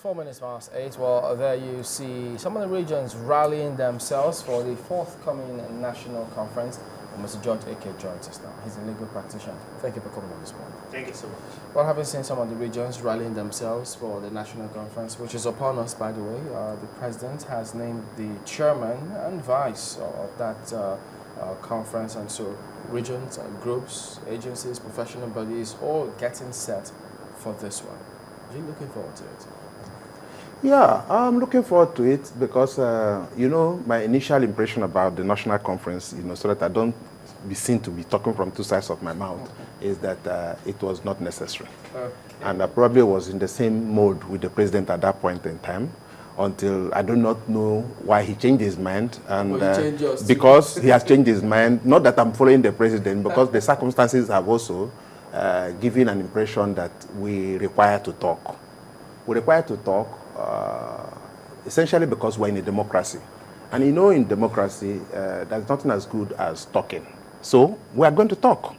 4 minutes past 8. Well, there you see some of the regions rallying themselves for the forthcoming national conference. And Mr. George Eke joins us now. He's a legal practitioner. Thank you for coming on this morning. Thank you so much. Well, having seen some of the regions rallying themselves for the national conference, which is upon us, by the way, the president has named the chairman and vice of that conference, and so regions, groups, agencies, professional bodies, all getting set for this one. Are you looking forward to it? Yeah, I'm looking forward to it because, my initial impression about the national conference, so that I don't be seen to be talking from two sides of my mouth, is that it was not necessary. Okay. And I probably was in the same mode with the president at that point in time, until I do not know why he changed his mind. And because he has changed his mind, not that I'm following the president, because the circumstances have also given an impression that we require to talk. We require to talk essentially because we're in a democracy. And in democracy, there's nothing as good as talking. So we are going to talk.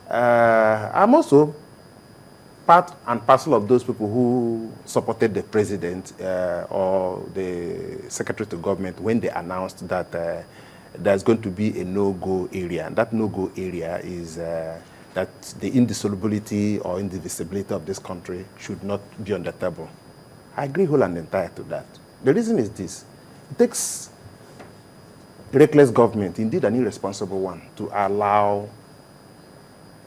I'm also part and parcel of those people who supported the president or the secretary to government when they announced that there's going to be a no-go area. And that no-go area is that the indissolubility or indivisibility of this country should not be on the table. I agree whole and entire to that. The reason is this. It takes a reckless government, indeed an irresponsible one, to allow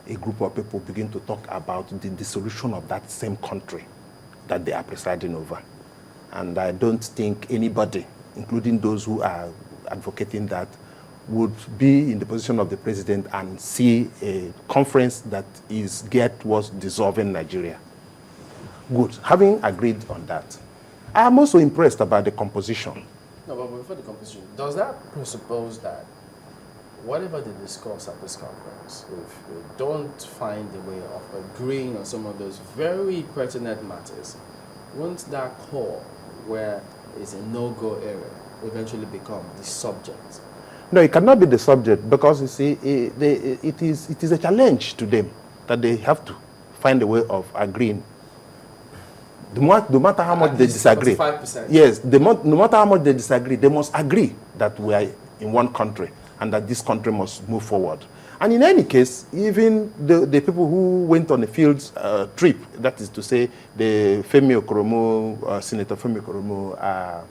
a group of people begin to talk about the dissolution of that same country that they are presiding over. And I don't think anybody, including those who are advocating that, would be in the position of the president and see a conference that is geared towards dissolving Nigeria. Good. Having agreed on that, I am also impressed about the composition. No, but before the composition, does that presuppose that whatever they discuss at this conference, if we don't find a way of agreeing on some of those very pertinent matters, won't that core, where it's a no-go area, eventually become the subject? No, it cannot be the subject, because you see, it is a challenge to them that they have to find a way of agreeing. No matter how much they disagree. 45%. Yes, no matter how much they disagree, they must agree that we are in one country and that this country must move forward. And in any case, even the people who went on a field trip, that is to say, the Senator Femi Okoromo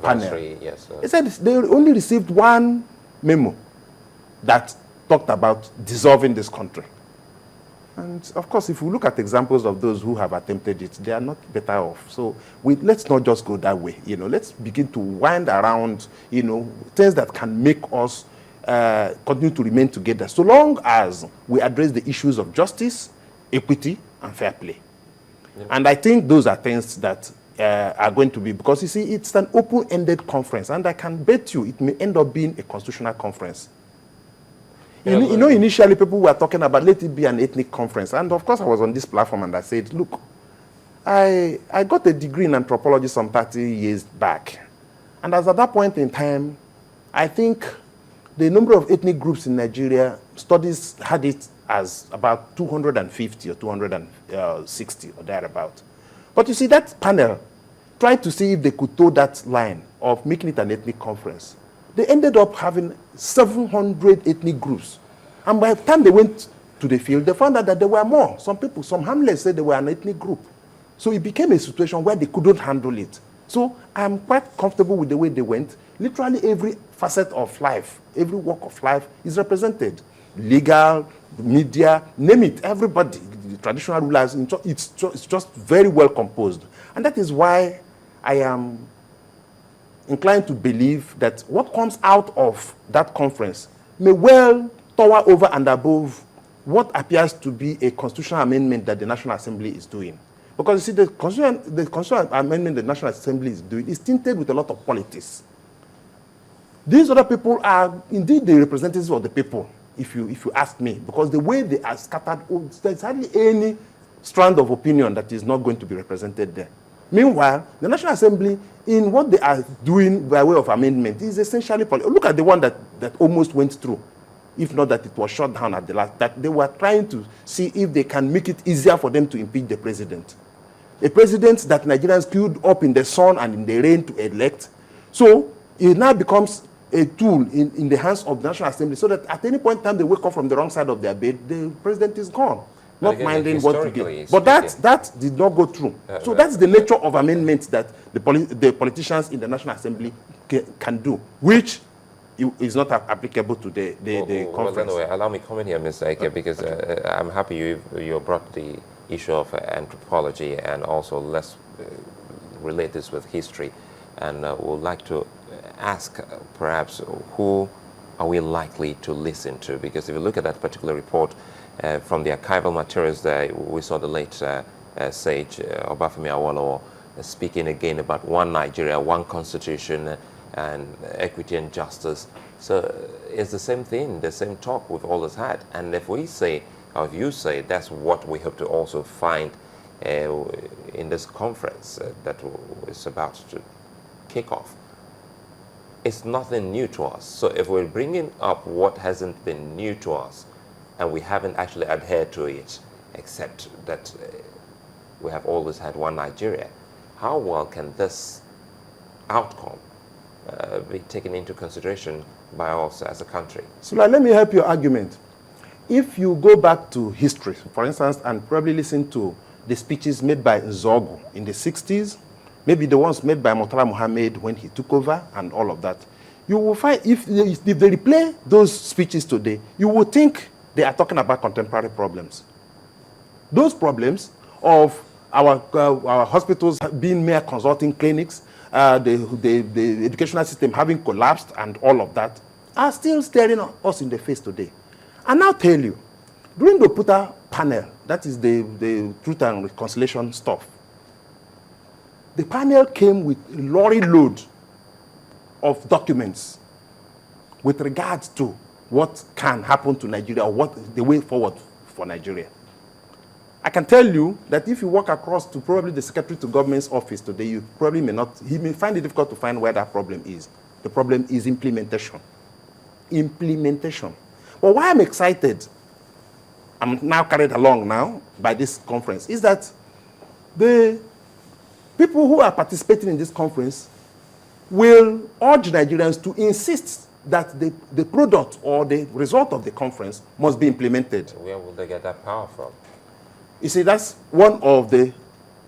panel, yes, they said they only received one memo that talked about dissolving this country. And of course, if we look at examples of those who have attempted it, they are not better off. So let's not just go that way. Let's begin to wind around, things that can make us continue to remain together, so long as we address the issues of justice, equity, and fair play. Yeah. And I think those are things that are going to be, because you see, it's an open-ended conference, and I can bet you it may end up being a constitutional conference. Initially people were talking about let it be an ethnic conference. And of course I was on this platform and I said, look, I got a degree in anthropology some 30 years back. And as at that point in time, I think the number of ethnic groups in Nigeria, studies had it as about 250 or 260 or thereabout. But you see, that panel tried to see if they could toe that line of making it an ethnic conference. They ended up having 700 ethnic groups. And by the time they went to the field, they found out that there were more. Some hamlets said they were an ethnic group. So it became a situation where they couldn't handle it. So I'm quite comfortable with the way they went. Literally every facet of life, every walk of life is represented. Legal, media, name it, everybody, the traditional rulers, it's just very well composed. And that is why I am inclined to believe that what comes out of that conference may well tower over and above what appears to be a constitutional amendment that the National Assembly is doing. Because you see, the constitutional amendment the National Assembly is doing is tinted with a lot of politics. These other people are indeed the representatives of the people, if you ask me, because the way they are scattered, there's hardly any strand of opinion that is not going to be represented there. Meanwhile, the National Assembly, in what they are doing by way of amendment, is essentially political. Look at the one that almost went through, if not that it was shut down at the last, that they were trying to see if they can make it easier for them to impeach the president. a president that Nigerians queued up in the sun and in the rain to elect. So it now becomes a tool in the hands of the National Assembly, so that at any point in time they wake up from the wrong side of their bed, the president is gone, not again, minding what to give. But that did not go through. So that's the nature of amendments that the politicians in the National Assembly can do, which is not applicable to the conference. Well, anyway, allow me to comment here, Mr. Eke, because I'm happy you brought the issue of anthropology, and also let's relate this with history, and would like to ask perhaps who are we likely to listen to, because if you look at that particular report from the archival materials there, we saw the late sage Obafemi Awolowo speaking again about one Nigeria, one constitution, and equity and justice. So it's the same thing, the same talk we've always had. And if we say, or if you say, that's what we hope to also find in this conference that is about to kick off, it's nothing new to us. So if we're bringing up what hasn't been new to us, and we haven't actually adhered to it, except that we have always had one Nigeria, how well can this outcome be taken into consideration by us as a country? So let me help your argument. If you go back to history, for instance, and probably listen to the speeches made by Nzogu in the 60s, maybe the ones made by Murtala Muhammad when he took over and all of that, you will find, if they replay those speeches today, you will think they are talking about contemporary problems. Those problems of our hospitals being mere consulting clinics, the educational system having collapsed and all of that, are still staring us in the face today. And I'll tell you, during the Oputa panel, that is the Truth and Reconciliation stuff, the panel came with a lorry load of documents with regards to what can happen to Nigeria, or what the way forward for Nigeria. I can tell you that if you walk across to probably the Secretary to Government's office today, you probably he may find it difficult to find where that problem is. The problem is implementation. Implementation. But why I'm excited, I'm now carried along now by this conference, is that the people who are participating in this conference will urge Nigerians to insist that the product or the result of the conference must be implemented. Where will they get that power from? You see, that's one of the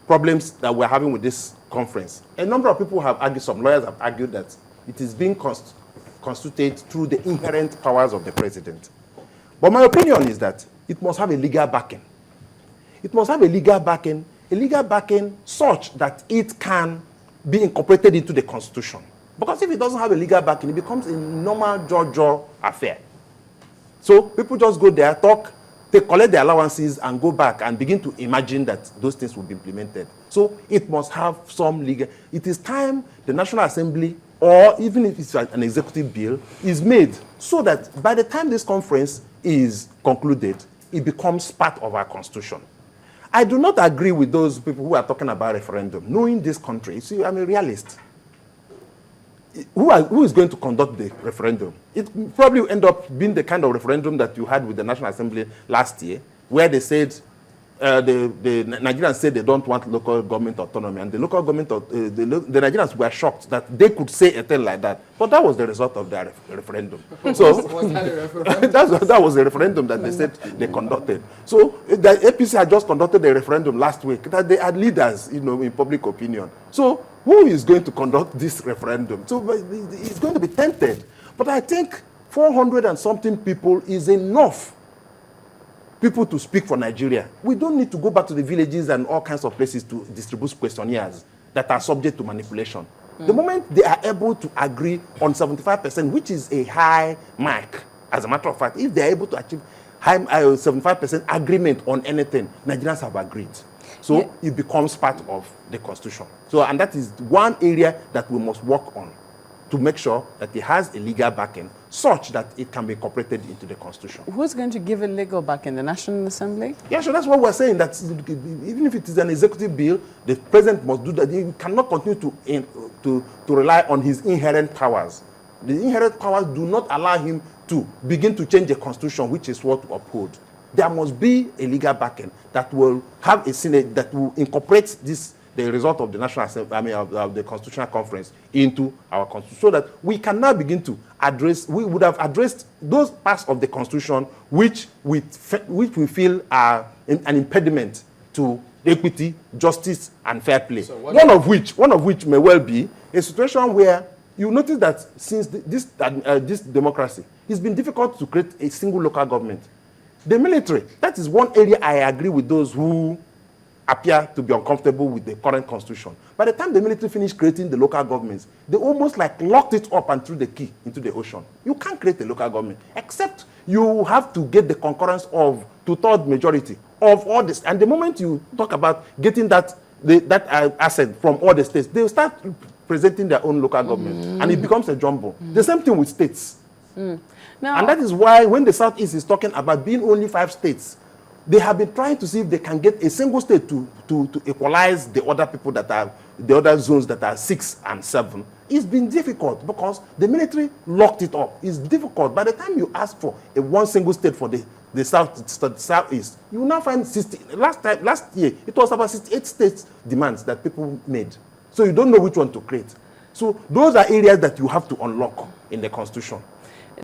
problems that we're having with this conference. A number of people have argued, some lawyers have argued, that it is being constituted through the inherent powers of the president. But my opinion is that it must have a legal backing. It must have a legal backing such that it can be incorporated into the Constitution. Because if it doesn't have a legal backing, it becomes a normal jaw affair. So people just go there, talk, they collect their allowances and go back and begin to imagine that those things will be implemented. So it must have some legal. It is time the National Assembly, or even if it's an executive bill, is made so that by the time this conference is concluded, it becomes part of our Constitution. I do not agree with those people who are talking about referendum. Knowing this country, see, I'm a realist. Who is going to conduct the referendum? It probably will end up being the kind of referendum that you had with the National Assembly last year, where they said, the Nigerians said they don't want local government autonomy, and the local government, the Nigerians were shocked that they could say a thing like that. But that was the result of their referendum. So was that a referendum? that was a referendum that they said they conducted. So the APC had just conducted a referendum last week that they had leaders, in public opinion. So who is going to conduct this referendum? So it's going to be tempted. But I think 400 and something people is enough people to speak for Nigeria. We don't need to go back to the villages and all kinds of places to distribute questionnaires that are subject to manipulation. The moment they are able to agree on 75%, which is a high mark, as a matter of fact, if they are able to achieve 75% agreement on anything, Nigerians have agreed. So it becomes part of the Constitution. So, and that is one area that we must work on to make sure that it has a legal backing such that it can be incorporated into the Constitution. Who's going to give a legal backing? The National Assembly? Yeah, so that's what we're saying, that even if it is an executive bill, the president must do that. He cannot continue to rely on his inherent powers. The inherent powers do not allow him to begin to change the Constitution, which is what to uphold. there must be a legal backing that will have a Senate that will incorporate this, the result of the National Assembly, I mean, of the Constitutional Conference into our Constitution, so that we can now begin to address, we would have addressed those parts of the Constitution which we feel are an impediment to equity, justice, and fair play. So one of which may well be a situation where you notice that since this democracy, it's been difficult to create a single local government. The military, that is one area I agree with those who appear to be uncomfortable with the current constitution. By the time the military finished creating the local governments, they almost like locked it up and threw the key into the ocean. You can't create a local government, except you have to get the concurrence of two-thirds majority of all this. And the moment you talk about getting that asset from all the states, they'll start presenting their own local government, and it becomes a jumble. The same thing with states. Now, and that is why when the Southeast is talking about being only 5 states, they have been trying to see if they can get a single state to equalize the other people that are, the other zones that are 6 and 7. It's been difficult because the military locked it up. It's difficult. By the time you ask for one single state for the Southeast, you will now find 60. Last year, it was about 68 states demands that people made. So you don't know which one to create. So those are areas that you have to unlock in the Constitution.